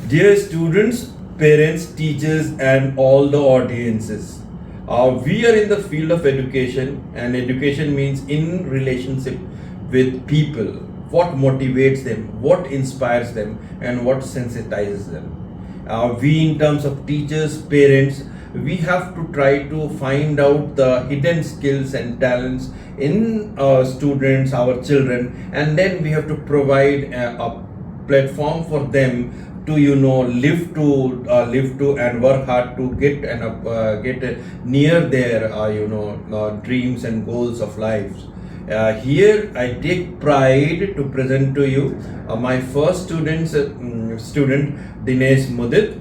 Dear students, parents, teachers, and all the audiences, we are in the field of education, and education means in relationship with people. What motivates them, what inspires them, and what sensitizes them. We, in terms of teachers, parents, we have to try to find out the hidden skills and talents in students, our children, and then we have to provide a platform for them to live to and work hard to get near their dreams and goals of lives. Here I take pride to present to you my first student Dinesh Mudit.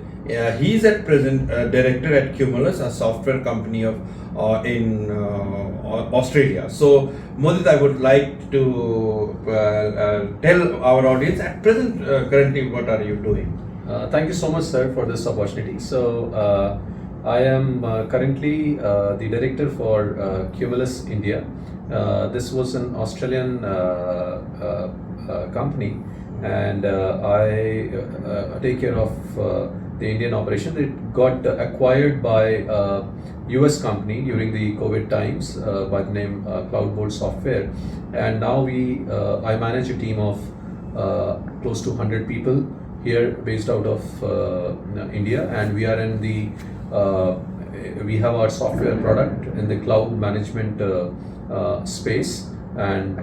He is at present director at Kumolus, a software company of in Australia. So, Mudit, I would like to tell our audience at present, currently, what are you doing? Thank you so much, sir, for this opportunity. So, I am currently the director for Kumolus India. This was an Australian company, and I take care of the Indian operation. It got acquired by a US company during the COVID times by the name Cloudboard Software, and now I manage a team of close to 100 people here based out of India, and we are in the we have our software product in the cloud management space, and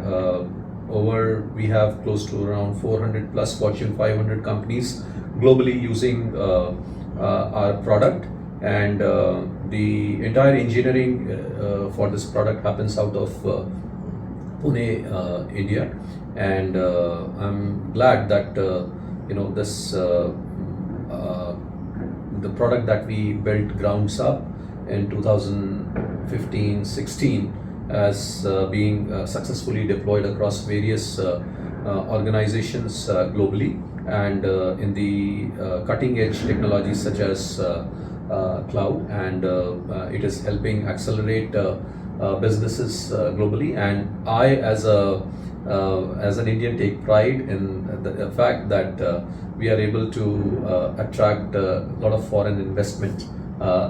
we have close to around 400 plus Fortune 500 companies globally using our product, and the entire engineering for this product happens out of Pune, India, and I'm glad that this the product that we built grounds up in 2015-16 as being successfully deployed across various organizations globally, and in the cutting edge technologies such as cloud, and it is helping accelerate businesses globally. And I, as an Indian, take pride in the fact that we are able to attract a lot of foreign investment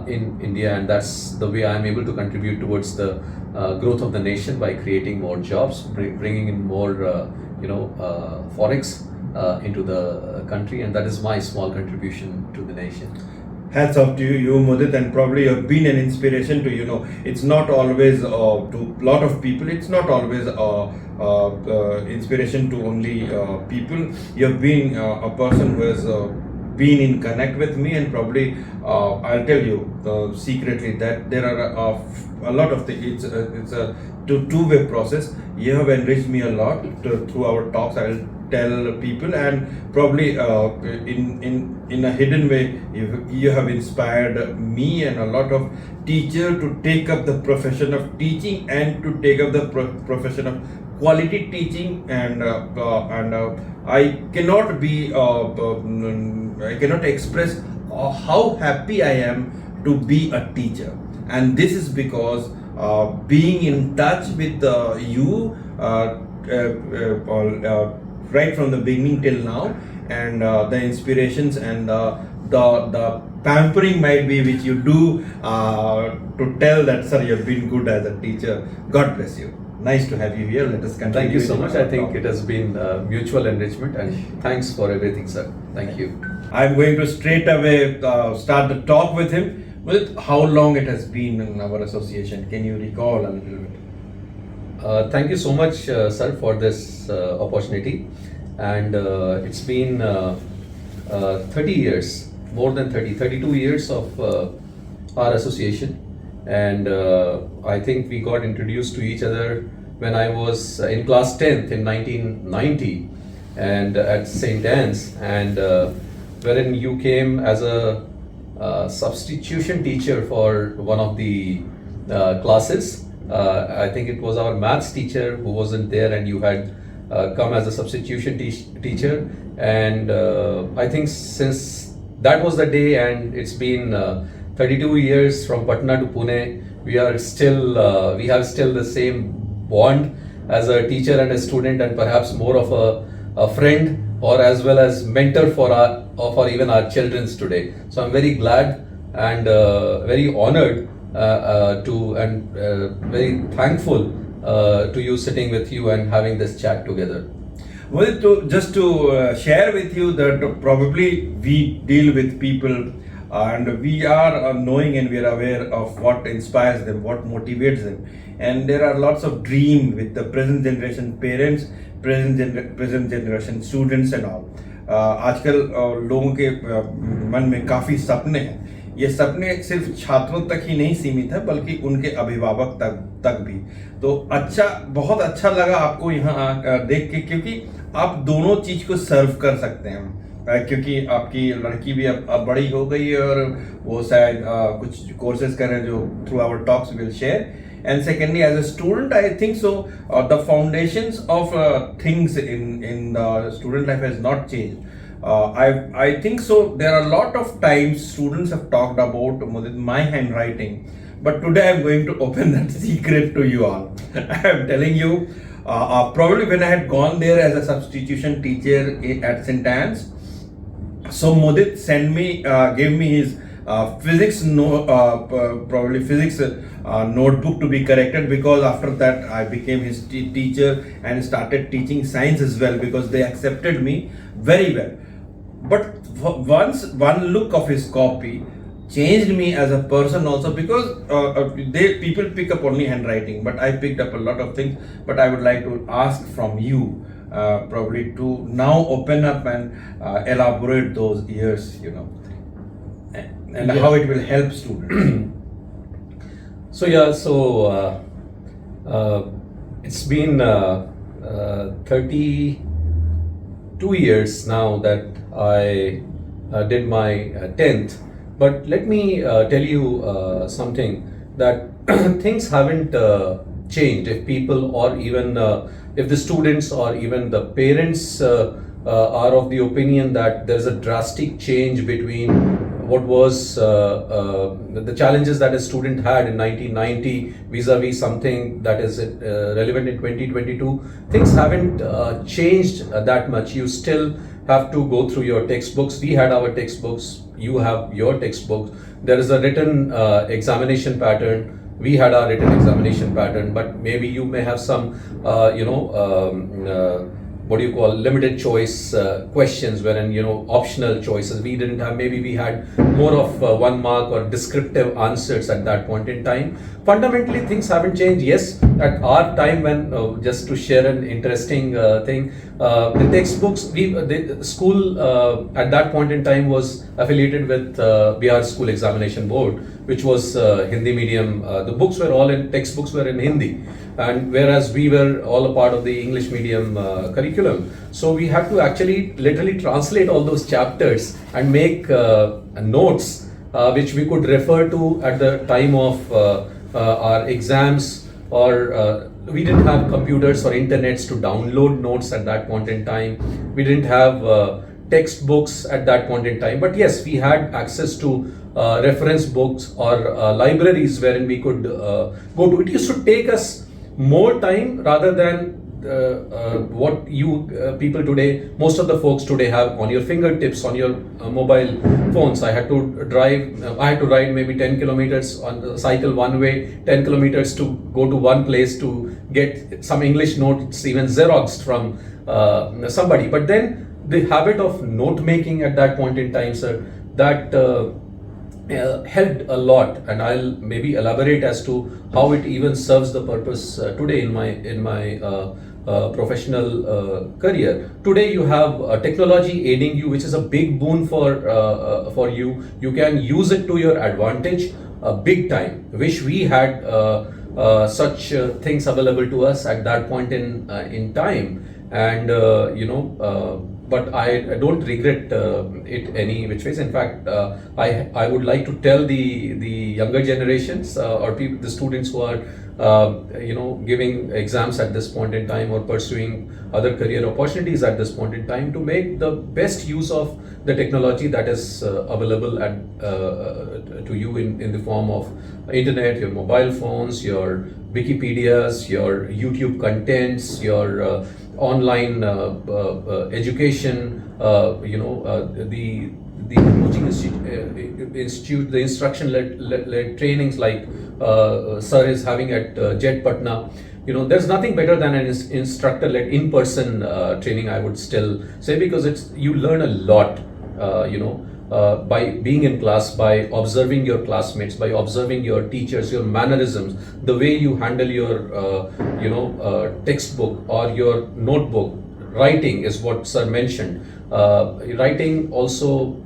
in India, and that's the way I'm able to contribute towards the growth of the nation by creating more jobs, bringing in more forex into the country, and that is my small contribution to the nation. Hats off to you, Mudit, and probably you have been an inspiration to, it's not always to a lot of people, it's not always inspiration to only people. You have been a person who has been in connect with me, and probably I'll tell you secretly that there are a lot of things. It's a two-way process. You have enriched me a lot through our talks. I will tell people, and probably in a hidden way you have inspired me and a lot of teachers to take up the profession of teaching and to take up the profession of quality teaching, and I cannot express how happy I am to be a teacher, and this is because being in touch with you right from the beginning till now, and the inspirations and the pampering might be which you do to tell that, sir, you've been good as a teacher. God bless you. Nice to have you here. Let us continue. Thank you so much. I think it has been mutual enrichment, and thanks for everything, sir. Thank you. I'm going to straight away start the talk with him. With how long it has been in our association? Can you recall a little bit? Thank you so much, sir, for this opportunity. And it's been 30 years, more than 32 years of our association. And I think we got introduced to each other when I was in class 10th in 1990, and at St. Anne's, and wherein you came as a substitution teacher for one of the classes. I think it was our maths teacher who wasn't there, and you had come as a substitution teacher. And I think since that was the day, and it's been 32 years from Patna to Pune, we have still the same bond as a teacher and a student, and perhaps more of a friend or as well as mentor for even our children's today. So I'm very glad and very honored very thankful to you sitting with you and having this chat together. Well, just to share with you that probably we deal with people and we are knowing and we are aware of what inspires them, what motivates them. And there are lots of dream with the present generation parents, present generation students and all. आजकल लोगों के मन में काफ़ी सपने हैं. ये सपने सिर्फ छात्रों तक ही नहीं सीमित है बल्कि उनके अभिभावक तक भी. तो बहुत अच्छा लगा आपको यहाँ देख के, क्योंकि आप दोनों चीज को सर्व कर सकते हैं. क्योंकि आपकी लड़की भी अब बड़ी हो गई है और वो शायद कुछ कोर्सेज कर रहे हैं जो through our talks will share. And secondly, as a student, I think so the foundations of things in the student life has not changed. I think so there are a lot of times students have talked about my handwriting, but today I'm going to open that secret to you all. I'm telling you, probably when I had gone there as a substitution teacher at St. Anne's, so Mudit gave me his physics notebook to be corrected, because after that I became his teacher and started teaching science as well, because they accepted me very well. But once one look of his copy changed me as a person also, because people pick up only handwriting, but I picked up a lot of things. But I would like to ask from you probably to now open up and elaborate those years, and Yeah. how it will help students. It's been 32 years now that I did my 10th. But let me tell you something, that things haven't changed. If people or even if the students or even the parents are of the opinion that there's a drastic change between what was the challenges that a student had in 1990 vis-a-vis something that is relevant in 2022, things haven't changed that much. You still have to go through your textbooks. We had our textbooks, you have your textbooks. There is a written examination pattern. We had our written examination pattern, but maybe you may have some what do you call, limited choice questions, wherein optional choices. We didn't have, maybe we had more of 1 mark or descriptive answers at that point in time. Fundamentally things haven't changed. Yes, at our time, when just to share an interesting thing, the textbooks, the school at that point in time was affiliated with Bihar School Examination Board, which was Hindi medium. The books were all in, textbooks were in Hindi, and whereas we were all a part of the English medium curriculum. So we had to actually literally translate all those chapters and make notes which we could refer to at the time of our exams, or we didn't have computers or internets to download notes at that point in time. We didn't have textbooks at that point in time, but yes, we had access to reference books or libraries wherein we could go to. It used to take us more time rather than what you people today, most of the folks today have on your fingertips, on your mobile phones. I had to ride maybe 10 kilometers on the cycle one way, 10 kilometers to go to one place to get some English notes, even xeroxed from somebody. But then the habit of note making at that point in time, sir, that helped a lot, and I'll maybe elaborate as to how it even serves the purpose today in my professional career. Today you have technology aiding you, which is a big boon for you. You can use it to your advantage big time. Wish we had such things available to us at that point in time, and but I don't regret it any which ways. In fact, I would like to tell the younger generations or the students who are giving exams at this point in time or pursuing other career opportunities at this point in time, to make the best use of the technology that is available to you in the form of internet, your mobile phones, your Wikipedias, your YouTube contents, your online education, the coaching institute, the instruction-led trainings like Sir is having at JET Patna. There's nothing better than an instructor-led in-person training, I would still say, because you learn a lot, by being in class, by observing your classmates, by observing your teachers, your mannerisms, the way you handle your, textbook or your notebook. Writing is what Sir mentioned. Writing also,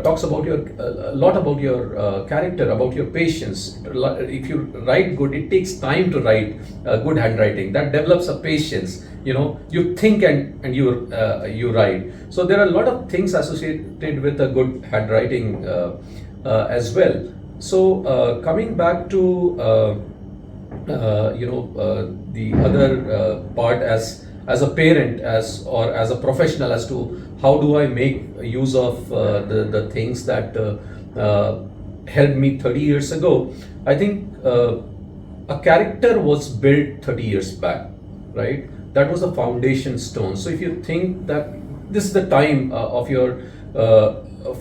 talks about a lot about your character, about your patience. If you write good, it takes time to write good handwriting. That develops a patience. You think and you write. So there are a lot of things associated with a good handwriting as well. So coming back to the other part as a parent, or as a professional, as to how do I make use of the things that helped me 30 years ago. I think a character was built 30 years back, right? That was the foundation stone. So if you think that this is the time of your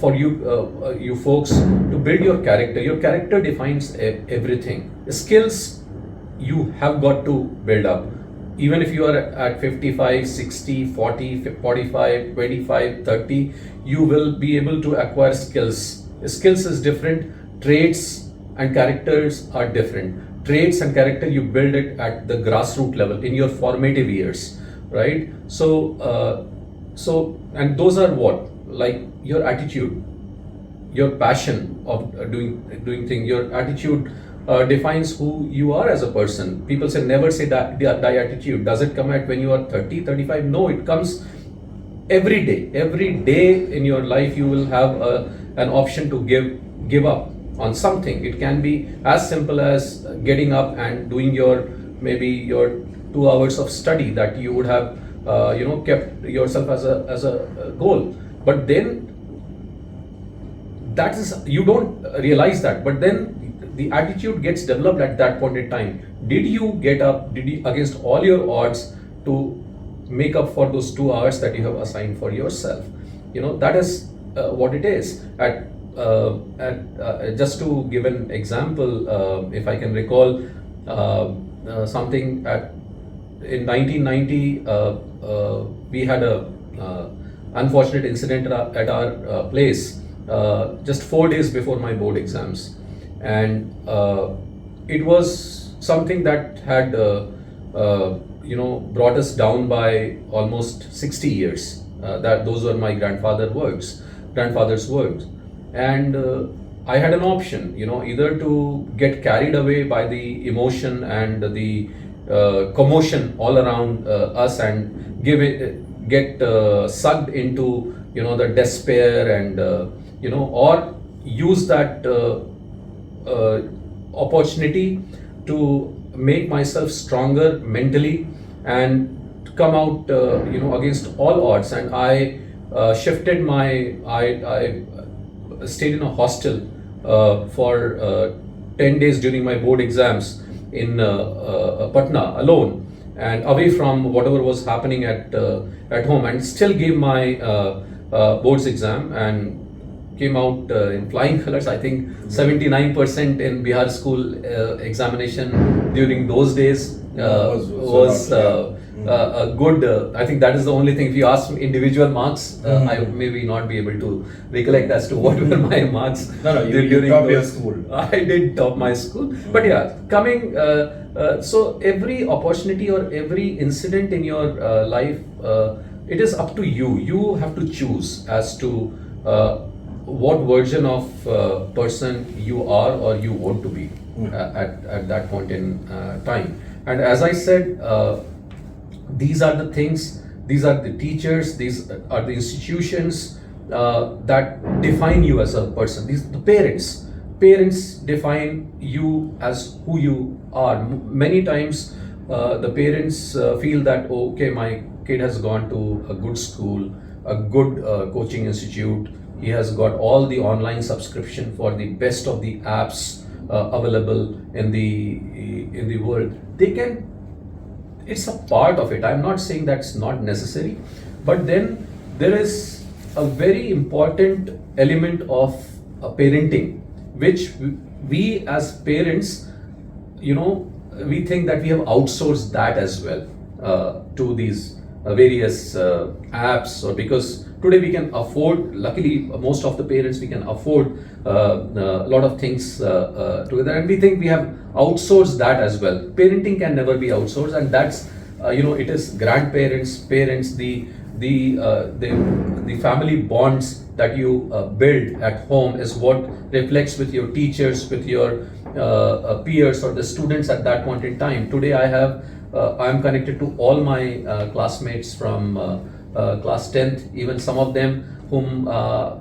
for you folks to build your character defines everything. Skills you have got to build up. Even if you are at 55, 60, 40, 45, 25, 30, you will be able to acquire skills. Skills is different. Traits and characters are different. Traits and character, you build it at the grassroots level in your formative years, right? So, and those are what? Like your attitude, your passion of doing things, your attitude defines who you are as a person. People say never say that the attitude. Does it come at when you are 30, 35? No, it comes every day. Every day in your life you will have an option to give up on something. It can be as simple as getting up and doing maybe your 2 hours of study that you would have kept yourself as a goal. But then that is, you don't realize that, but then the attitude gets developed at that point in time. Did you get up, against all your odds, to make up for those 2 hours that you have assigned for yourself? That is what it is. Just to give an example, if I can recall something, in 1990 we had a unfortunate incident at our place just 4 days before my board exams, and it was something that had brought us down by almost 60 years. Those were my grandfather's words, and I had an option, either to get carried away by the emotion and the commotion all around us and get sucked into the despair, and or use that opportunity to make myself stronger mentally and to come out against all odds. And I shifted I stayed in a hostel for 10 days during my board exams in Patna alone, and away from whatever was happening at home, and still gave my boards exam and came out in flying colors. I think 79% in Bihar school examination during those days was a good. I think that is the only thing. If you ask me individual marks, I would maybe not be able to recollect as to what were my marks. No, you topped your school. I did top my school, but yeah, coming. So every opportunity or every incident in your life, it is up to you. You have to choose as to what version of person you are or you want to be at that point in time. And as I said, these are the things, these are the teachers, these are the institutions that define you as a person. These the parents define you as who you are. Many times the parents feel that, okay, my kid has gone to a good school, a good coaching institute, he has got all the online subscription for the best of the apps available in the world. it's a part of it. I'm not saying that's not necessary, but then there is a very important element of parenting, which we as parents, you know, we think that we have outsourced that as well to these various apps, or because today we can afford, luckily most of the parents, we can afford a lot of things together, and we think we have outsourced that as well. Parenting can never be outsourced, and that's it is grandparents, parents, the family bonds that you build at home is what reflects with your teachers, with your peers or the students at that point in time. Today I am connected to all my classmates from class 10th, even some of them whom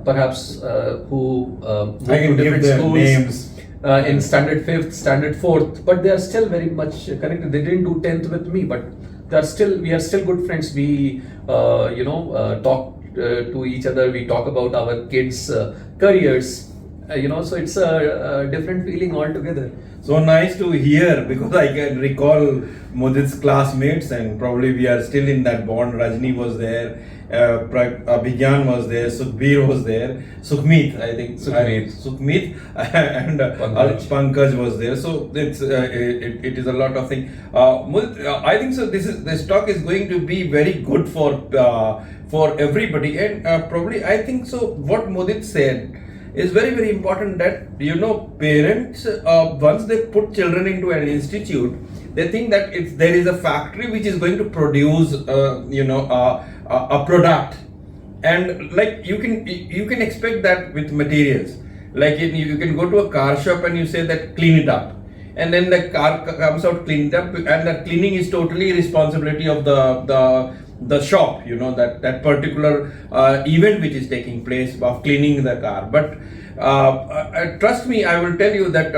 perhaps who moved I can to give different them schools names. in standard 5th, standard 4th, but they are still very much connected. They didn't do 10th with me, but we are still good friends. We talk to each other, we talk about our kids careers, so it's a different feeling altogether. So nice to hear, because I can recall Mudit's classmates, and probably we are still in that bond. Rajni was there, Abhigyan was there, Sukhbir was there, Sukhmeet, I think Sukhmeet and Pankaj was there. So it's it is a lot of things. Mudit, I think so. This talk is going to be very good for everybody, and probably I think so. What Mudit said is very, very important, that parents, once they put children into an institute, they think that if there is a factory which is going to produce a product, and like you can expect that with materials. Like you can go to a car shop and you say that clean it up, and then the car comes out cleaned up, and the cleaning is totally responsibility of the shop, that particular event which is taking place of cleaning the car. But trust me, I will tell you that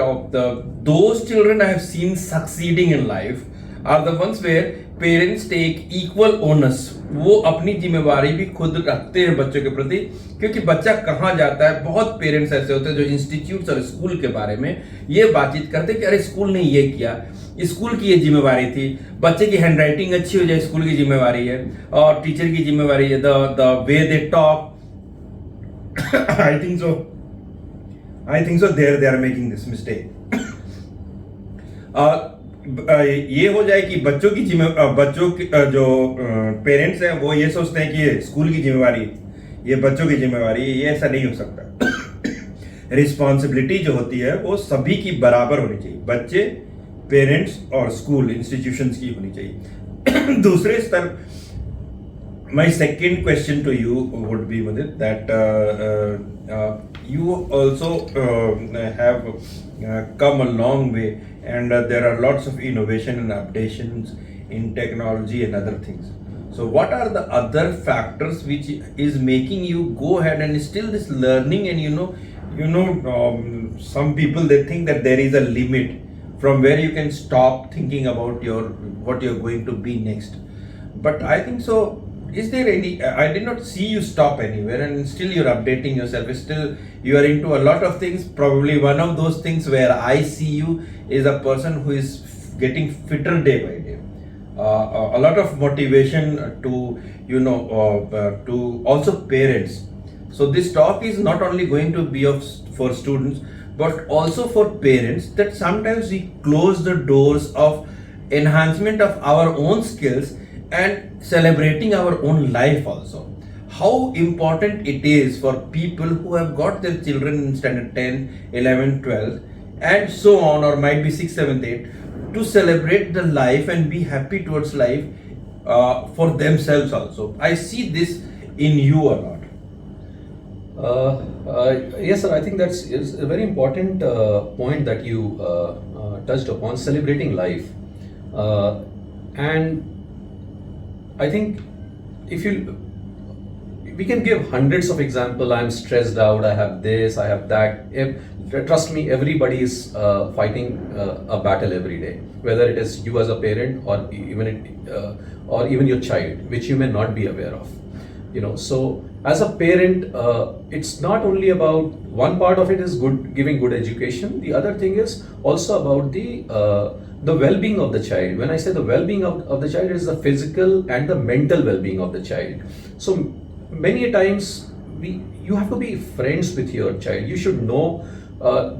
those children I have seen succeeding in life are the ones where parents take equal owners, वो अपनी जिम्मेवारी भी खुद रखते हैं बच्चों के प्रति, क्योंकि बच्चा कहाँ जाता है, बहुत पेरेंट्स ऐसे होते हैं जो इंस्टीट्यूट्स और स्कूल के बारे में ये बातचीत करते हैं कि अरे स्कूल ने ये किया, स्कूल की ये जिम्मेवारी थी, बच्चे की हैंड राइटिंग अच्छी हो जाए स्कूल की जिम्मेवारी है, और टीचर की जिम्मेवारी है, the way they talk. I think so they are making this mistake. ये हो जाए कि बच्चों की जो पेरेंट्स हैं वो ये सोचते हैं कि ये स्कूल की जिम्मेवारी है, ये बच्चों की जिम्मेवारी है. ये ऐसा नहीं हो सकता. रिस्पॉन्सिबिलिटी जो होती है वो सभी की बराबर होनी चाहिए, बच्चे, पेरेंट्स और स्कूल इंस्टीट्यूशंस की होनी चाहिए. दूसरे स्तर, my second question to you would be, Mudit, that you also have come a long way, and there are lots of innovation and updations in technology and other things. So what are the other factors which is making you go ahead and still this learning? And some people, they think that there is a limit from where you can stop thinking about what you're going to be next. But I think so, is there any, I did not see you stop anywhere, and still you're updating yourself, still you are into a lot of things. Probably one of those things where I see you is a person who is getting fitter day by day. A lot of motivation to to also parents. So this talk is not only going to be for students, but also for parents, that sometimes we close the doors of enhancement of our own skills and celebrating our own life also. How important it is for people who have got their children in standard 10, 11, 12 and so on, or might be 6, 7, 8, to celebrate the life and be happy towards life for themselves also. I see this in you a lot. Yes, sir. I think that's a very important point that you touched upon, celebrating life. And I think we can give hundreds of examples. I'm stressed out, I have this, I have that. Trust me, everybody is fighting a battle every day, whether it is you as a parent or even your child, which you may not be aware of. So as a parent, it's not only about, one part of it is giving good education. The other thing is also about the the well-being of the child. When I say the well-being of the child, is the physical and the mental well-being of the child. So many times you have to be friends with your child. You should know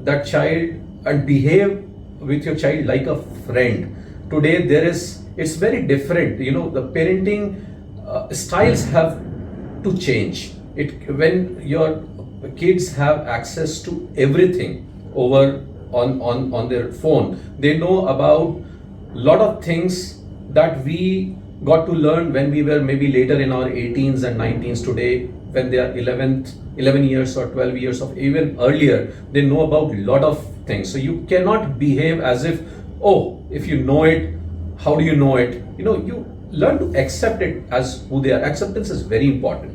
that child and behave with your child like a friend. Today it's very different. The parenting styles have to change. When your kids have access to everything over on their phone, they know about lot of things that we got to learn when we were maybe later in our 18s and 19s. Today, when they are 11 years or 12 years of even earlier, they know about lot of things. So you cannot behave as if, oh, if you know it, how do you know it? You learn to accept it as who they are. Acceptance is very important.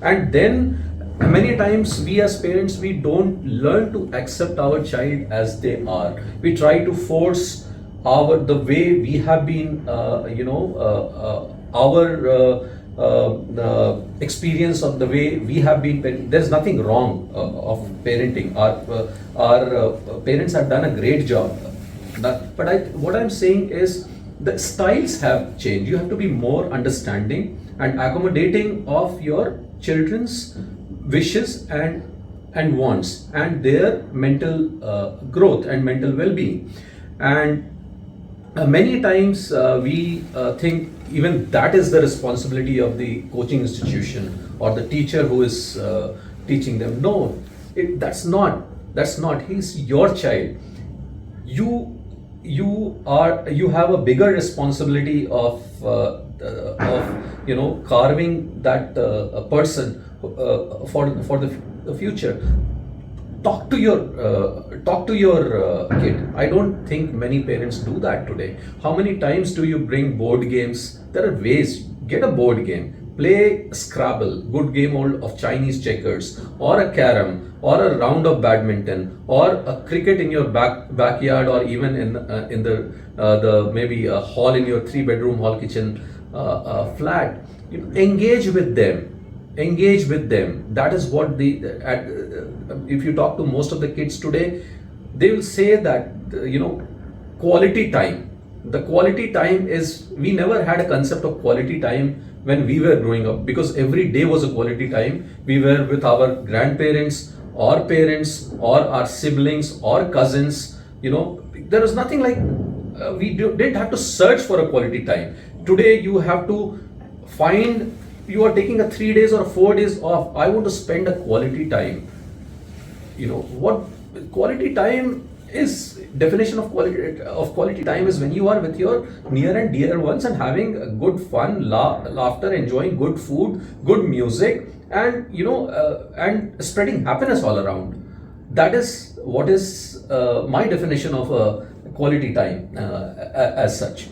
And then many times we as parents, we don't learn to accept our child as they are. We try to force the way we have been, our experience of the way we have been. There's nothing wrong of parenting. Our parents have done a great job. But what I'm saying is the styles have changed. You have to be more understanding and accommodating of your children's wishes and wants and their mental growth and mental well-being. And many times we think even that is the responsibility of the coaching institution or the teacher who is teaching them. No, that's not. He's your child. You have a bigger responsibility of carving that person for the future. Talk to your kid. I don't think many parents do that today. How many times do you bring board games? There are ways. Get a board game, play Scrabble, good game of Chinese checkers, or a carom, or a round of badminton, or a cricket in your backyard, or even in the maybe a hall in your 3-bedroom hall kitchen flat. Engage with them. That is what if you talk to most of the kids today, they will say that quality time. The quality time is, we never had a concept of quality time when we were growing up, because every day was a quality time. We were with our grandparents or parents or our siblings or cousins. There was nothing like we didn't have to search for a quality time. Today you have to find. You are taking a 3 days or 4 days off. I want to spend a quality time. What quality time is? Definition of quality time is when you are with your near and dear ones and having a good fun, laughter, enjoying good food, good music, and and spreading happiness all around. That is what is my definition of a quality time as such.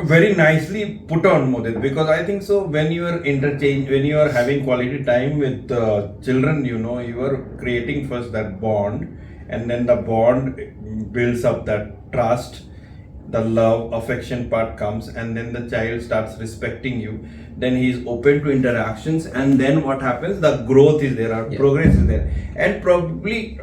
Very nicely put on, Mudit, because I think so when you are having quality time with children, you are creating first that bond, and then the bond builds up that trust, the love, affection part comes, and then the child starts respecting you. Then he is open to interactions, and then what happens? The growth is there, progress is there, and probably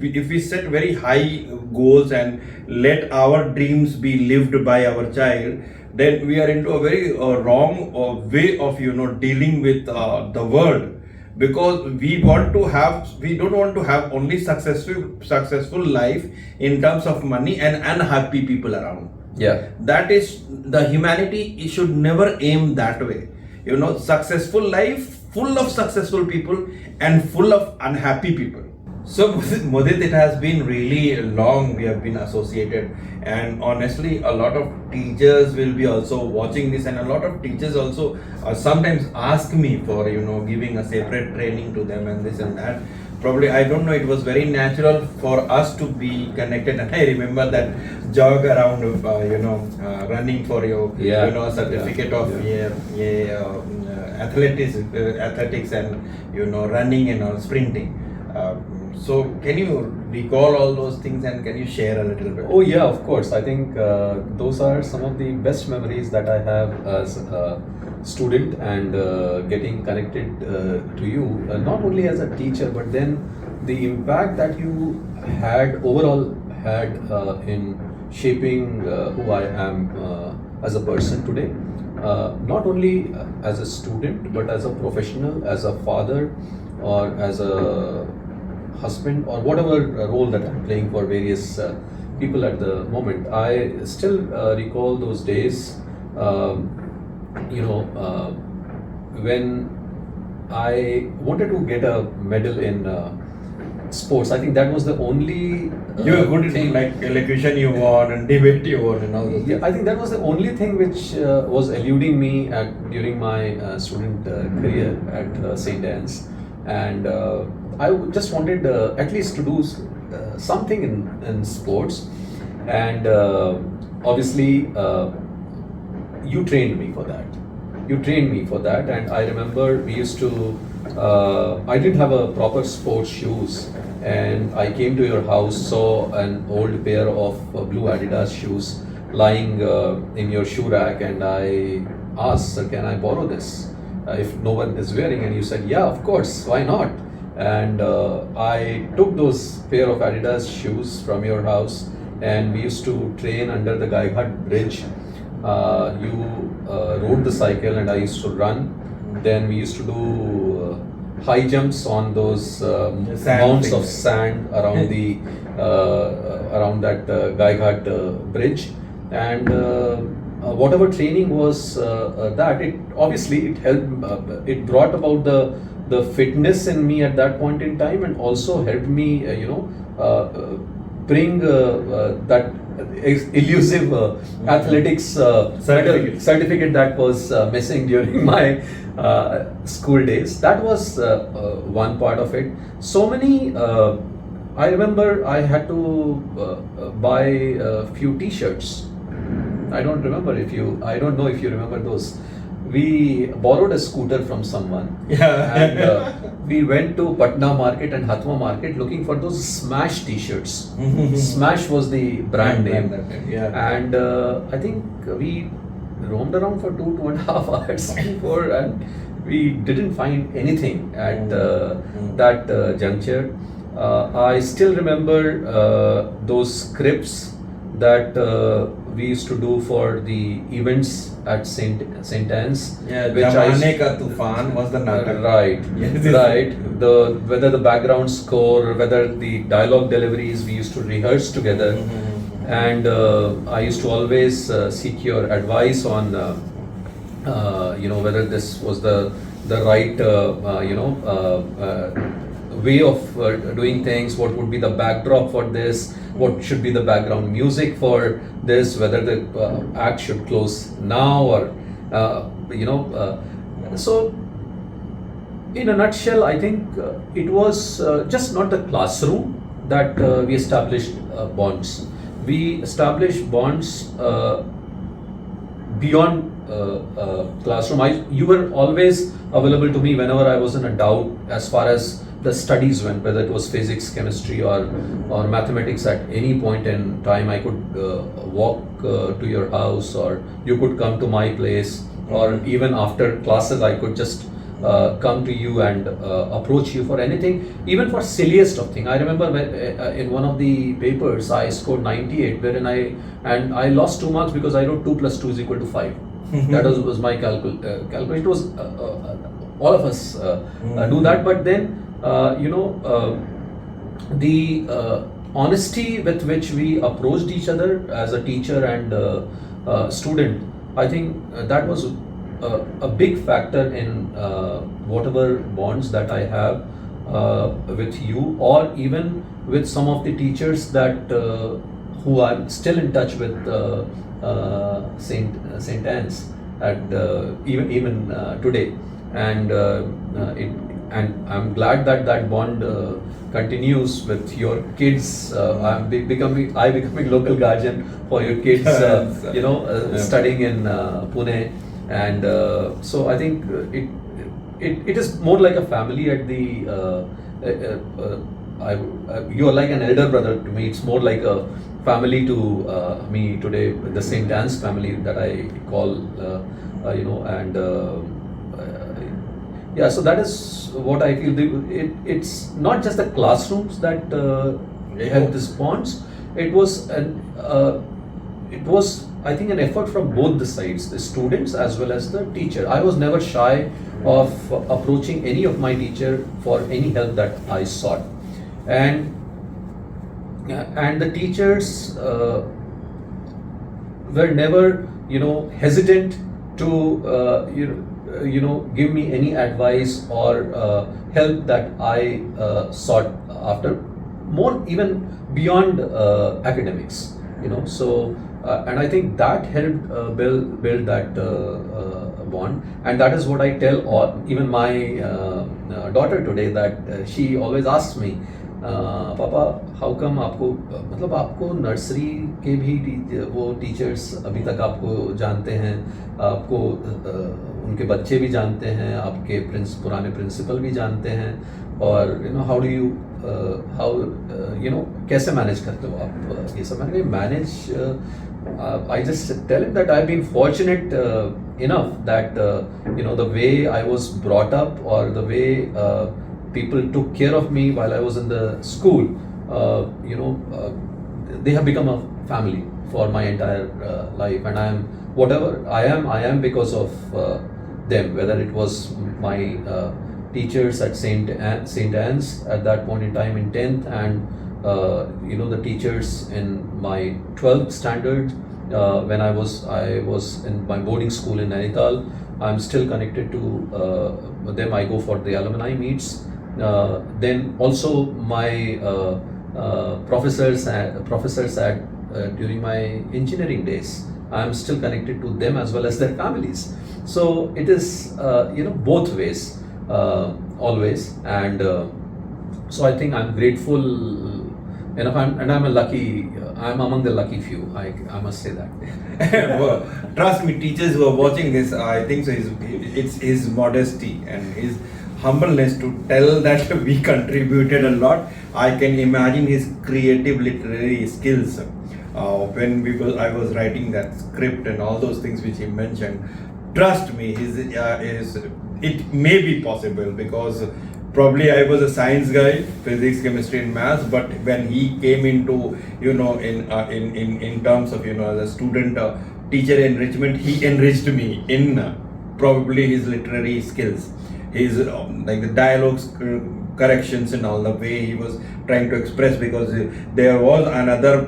if we set very high goals and let our dreams be lived by our child, then we are into a very wrong way of dealing with the world, because we don't want to have only successful life in terms of money and unhappy people around. That is the humanity. It should never aim that way. Successful life full of successful people and full of unhappy people. So Mudit, it has been really long we have been associated, and honestly a lot of teachers will be also watching this, and a lot of teachers also sometimes ask me for giving a separate training to them and this and that. Probably, I don't know, it was very natural for us to be connected, and I remember that jog around running for your certificate of athletics and running and sprinting. So can you recall all those things and can you share a little bit? Oh yeah, of course. I think those are some of the best memories that I have as a student, and getting connected to you, not only as a teacher, but then the impact that you overall had in shaping who I am as a person today. Not only as a student, but as a professional, as a father, or as a husband, or whatever role that I'm playing for various people at the moment. I still recall those days, when I wanted to get a medal in sports. I think that was the only You were good in thing. like elocution you won and debate you won and all those Yeah, things. I think that was the only thing which was eluding me during my student career at St. Anne's, and just wanted at least to do something in sports, and obviously you trained me for that. You trained me for that, and I remember we used to. I didn't have a proper sports shoes, and I came to your house, saw an old pair of blue Adidas shoes lying in your shoe rack, and I asked, "Sir, can I borrow this if no one is wearing?" And you said, "Yeah, of course, why not?" And I took those pair of Adidas shoes from your house, and we used to train under the Gaighat Bridge. You rode the cycle, and I used to run. Then we used to do high jumps on those Sand mounds thing. of sand around the around that Gaighat bridge, and whatever training was that it obviously it helped. It brought about the fitness in me at that point in time, and also helped me bring that elusive athletics certificate that was missing during my school days. That was one part of it. So many. I remember I had to buy a few T-shirts. I don't remember if you. I don't know if you remember those. We borrowed a scooter from someone. Yeah. And we went to Patna market and Hatma market looking for those Smash T-shirts. Smash was the brand name. Yeah. And I think we roamed around for 2.5 hours before, and we didn't find anything at that juncture. I still remember those scripts that we used to do for the events at St. Anne's. Yeah, which I used- Zamane Ka Tufan was the natak. Right, Yes. right. Whether the background score, whether the dialogue deliveries, we used to rehearse together, and I used to always seek your advice on, whether this was the right, way of doing things. What would be the backdrop for this? What should be the background music for this? Whether the act should close now or so. In a nutshell, I think it was just not the classroom that we established bonds. We established bonds beyond classroom. You were always available to me whenever I was in a doubt as far as the studies went, whether it was physics, chemistry, or mathematics. At any point in time, I could walk to your house, or you could come to my place, or even after classes, I could just come to you and approach you for anything, even for silliest of thing. I remember in one of the papers I scored 98, wherein I lost 2 marks because I wrote 2 plus 2 is equal to 5. That was my calculation. It was all of us do that, but then the honesty with which we approached each other as a teacher and student, I think that was a big factor in whatever bonds that I have with you, or even with some of the teachers that who I'm still in touch with St. Anne's at even today, and and I'm glad that that bond continues with your kids. I'm becoming local guardian for your kids. Studying in Pune. And so I think it is more like a family at the you are like an elder brother to me. It's more like a family to me today, the St. Anne's family that I call, and yeah, so that is what I feel. It's not just the classrooms that help this bonds. It was it was, I think, an effort from both the sides, the students as well as the teacher. I was never shy of approaching any of my teacher for any help that I sought, and the teachers were never, hesitant to give me any advice or help that I sought after, more even beyond academics. So and I think that helped build that bond, and that is what I tell even my daughter today, that she always asks me, पापा how come आपको, मतलब आपको nursery के भी वो teachers अभी तक आपको जानते हैं, आपको उनके बच्चे भी जानते हैं, आपके पुराने प्रिंसिपल भी जानते हैं, और हाउ डू यू कैसे मैनेज करते हो आप ये सब? मैंने manage, I just tell him that I've been fortunate enough that the way I was brought up, or the way people took care of me while I was in the school, they have become a family for my entire life, and I am whatever I am because of them. Whether it was my teachers at Saint Anne's at that point in time in 10th, and the teachers in my 12th standard when I was in my boarding school in Nainital. I'm still connected to them. I go for the alumni meets. Then also my professors at during my engineering days, I'm still connected to them as well as their families. So it is both ways always, and so I think I'm grateful enough, and I'm I'm among the lucky few. I must say that. Well, trust me, teachers who are watching this, I think so. It's his modesty and his humbleness to tell that we contributed a lot. I can imagine his creative literary skills when I was writing that script and all those things which he mentioned. Trust me, it may be possible, because probably I was a science guy, physics, chemistry, and maths. But when he came into in terms of as a student teacher enrichment, he enriched me in probably his literary skills, his like the dialogues corrections and all, the way he was trying to express, because there was another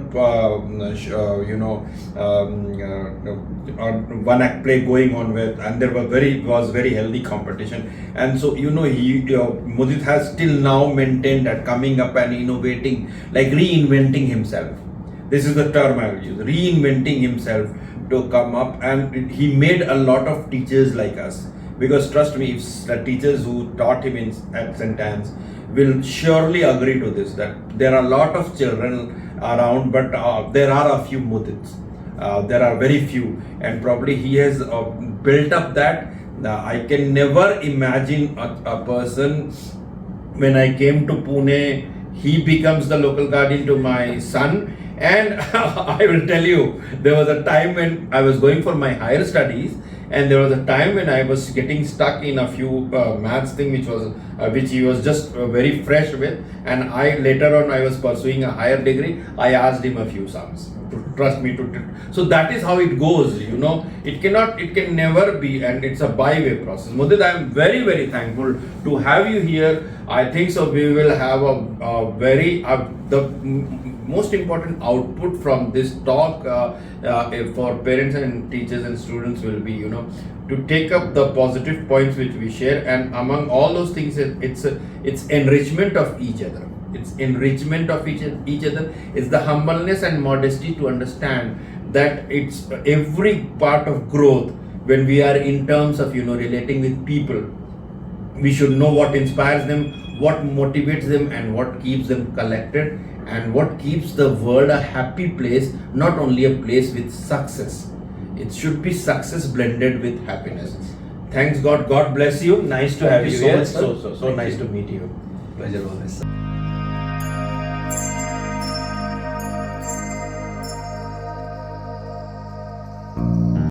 one act play going on with, and there was very healthy competition, and so Mudit has till now maintained that coming up and innovating, like reinventing himself. This is the term I will use, reinventing himself to come up, and he made a lot of teachers like us. Because trust me, if the teachers who taught him at St. Anne's will surely agree to this, that there are a lot of children around, but there are a few Mudits. There are very few, and probably he has built up that. I can never imagine a person. When I came to Pune, he becomes the local guardian to my son, and I will tell you, there was a time when I was going for my higher studies, and there was a time when I was getting stuck in a few maths thing which he was just very fresh with, and later on I was pursuing a higher degree. I asked him a few sums to trust me so that is how it goes. It can never be, and it's a byway process. Mudit, I am very, very thankful to have you here. I think so we will have a very the most important output from this talk for parents and teachers and students will be to take up the positive points which we share, and among all those things it's enrichment of each other. It's enrichment of each other. It's the humbleness and modesty to understand that it's every part of growth. When we are in terms of relating with people, we should know what inspires them, what motivates them, and what keeps them collected, and what keeps the world a happy place, not only a place with success. It should be success blended with happiness. Thanks God. God bless you. Nice to have you here. So nice to meet you. Pleasure always.